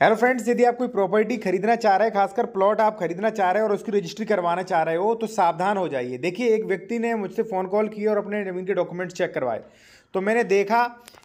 Hello friends, यदि आप कोई प्रॉपर्टी खरीदना चाह रहे हैं, खासकर प्लॉट आप खरीदना चाह रहे हैं और उसकी रजिस्ट्री करवाना चाह रहे हो, तो सावधान हो जाइए। देखिए, एक व्यक्ति ने मुझसे फ़ोन कॉल की और अपने ज़मीन के डॉक्यूमेंट्स चेक करवाए, तो मैंने देखा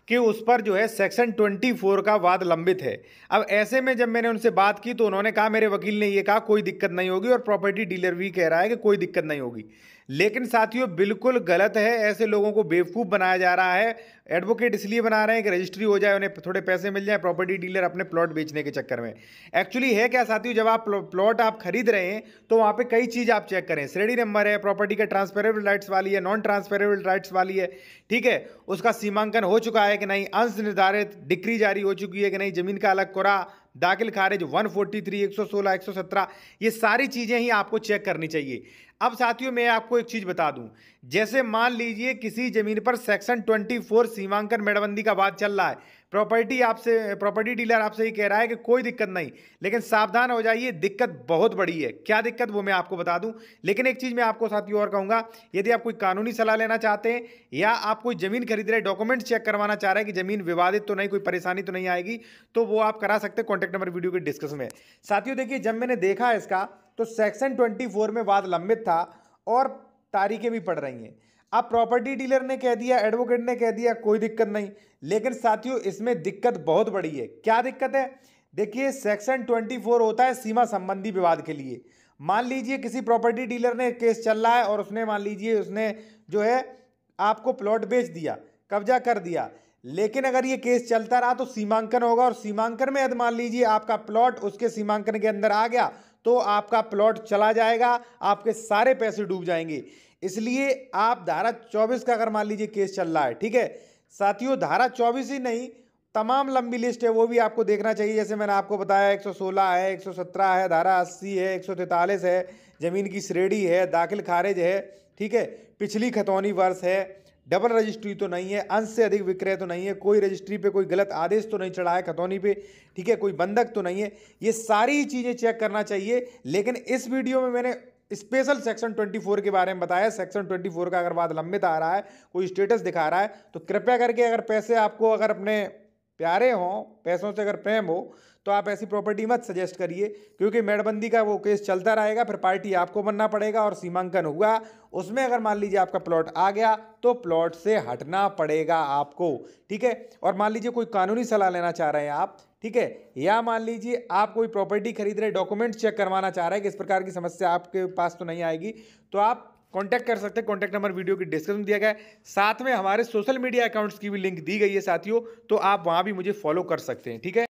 कि उस पर जो है सेक्शन 24 का वाद लंबित है। अब ऐसे में जब मैंने उनसे बात की तो उन्होंने कहा, मेरे वकील ने ये कहा कोई दिक्कत नहीं होगी, और प्रॉपर्टी डीलर भी कह रहा है कि कोई दिक्कत नहीं होगी। लेकिन साथियों, बिल्कुल गलत है। ऐसे लोगों को बेवकूफ़ बनाया जा रहा है। एडवोकेट इसलिए बना रहे हैं कि रजिस्ट्री हो जाए, उन्हें थोड़े पैसे मिल जाए, प्रॉपर्टी डीलर अपने प्लॉट बेचने के चक्कर में। एक्चुअली है क्या साथियों, जब आप प्लॉट आप खरीद रहे हैं तो वहाँ पे कई चीज़ आप चेक करें। श्रेणी नंबर है, प्रॉपर्टी का ट्रांसफरेबल राइट्स वाली है, नॉन ट्रांसफरेबल राइट्स वाली है, ठीक है। उसका सीमांकन हो चुका है कि नहीं, अंश निर्धारित डिक्री जारी हो चुकी है कि नहीं, जमीन का अलग कोरा, दाखिल खारिज 143, 116, 117, ये सारी चीज़ें ही आपको चेक करनी चाहिए। अब साथियों, मैं आपको एक चीज़ बता दूं, जैसे मान लीजिए किसी जमीन पर सेक्शन 24 सीमांकन मेड़बंदी का वाद चल रहा है, प्रॉपर्टी डीलर आपसे ये कह रहा है कि कोई दिक्कत नहीं, लेकिन सावधान हो जाइए, दिक्कत बहुत बड़ी है। क्या दिक्कत, वो मैं आपको बता दूं। लेकिन एक चीज़ मैं आपको साथियों और कहूँगा, यदि आप कोई कानूनी सलाह लेना चाहते हैं या आप कोई ज़मीन खरीद रहे, डॉक्यूमेंट चेक करवाना चाह रहे हैं कि ज़मीन विवादित तो नहीं, कोई परेशानी तो नहीं आएगी, तो वो आप करा सकते हैं। कॉन्टैक्ट नंबर वीडियो के डिस्क्रिप्शन में। साथियों देखिए, जब मैंने देखा इसका तो सेक्शन 24 में वाद लंबित था और तारीखें भी पड़ रही हैं। अब प्रॉपर्टी डीलर ने कह दिया, एडवोकेट ने कह दिया कोई दिक्कत नहीं, लेकिन साथियों इसमें दिक्कत बहुत बड़ी है। क्या दिक्कत है? देखिए, सेक्शन 24 होता है सीमा संबंधी विवाद के लिए। मान लीजिए किसी प्रॉपर्टी डीलर ने केस चल रहा है और उसने मान लीजिए उसने जो है आपको प्लॉट बेच दिया, कब्जा कर दिया, लेकिन अगर ये केस चलता रहा तो सीमांकन होगा, और सीमांकन में यदि मान लीजिए आपका प्लॉट उसके सीमांकन के अंदर आ गया तो आपका प्लॉट चला जाएगा, आपके सारे पैसे डूब जाएंगे। इसलिए आप धारा 24 का अगर मान लीजिए केस चल रहा है, ठीक है साथियों, धारा 24 ही नहीं, तमाम लंबी लिस्ट है, वो भी आपको देखना चाहिए। जैसे मैंने आपको बताया 116 है, 117 है, धारा 80 है, 143 है, जमीन की श्रेणी है, दाखिल खारिज है, ठीक है, पिछली खतौनी वर्ष है, डबल रजिस्ट्री तो नहीं है, अंश से अधिक विक्रय तो नहीं है, कोई रजिस्ट्री पे कोई गलत आदेश तो नहीं चढ़ा है खतौनी पे, ठीक है, कोई बंधक तो नहीं है। ये सारी चीज़ें चेक करना चाहिए। लेकिन इस वीडियो में मैंने स्पेशल सेक्शन 24 के बारे में बताया। सेक्शन 24 का अगर वाद लंबित आ रहा है, कोई स्टेटस दिखा रहा है, तो कृपया करके अगर पैसे आपको अगर अपने प्यारे हों, पैसों से अगर प्रेम हो, तो आप ऐसी प्रॉपर्टी मत सजेस्ट करिए, क्योंकि मेड़बंदी का वो केस चलता रहेगा, फिर पार्टी आपको बनना पड़ेगा, और सीमांकन हुआ उसमें अगर मान लीजिए आपका प्लॉट आ गया तो प्लॉट से हटना पड़ेगा आपको, ठीक है। और मान लीजिए कोई कानूनी सलाह लेना चाह रहे हैं आप, ठीक है, या मान लीजिए आप कोई प्रॉपर्टी खरीद रहे, डॉक्यूमेंट चेक करवाना चाह रहे हैं कि इस प्रकार की समस्या आपके पास तो नहीं आएगी, तो आप कांटेक्ट कर सकते हैं। कांटेक्ट नंबर वीडियो की डिस्क्रिप्शन में दिया गया है। साथ में हमारे सोशल मीडिया अकाउंट्स की भी लिंक दी गई है साथियों, तो आप वहां भी मुझे फॉलो कर सकते हैं, ठीक है।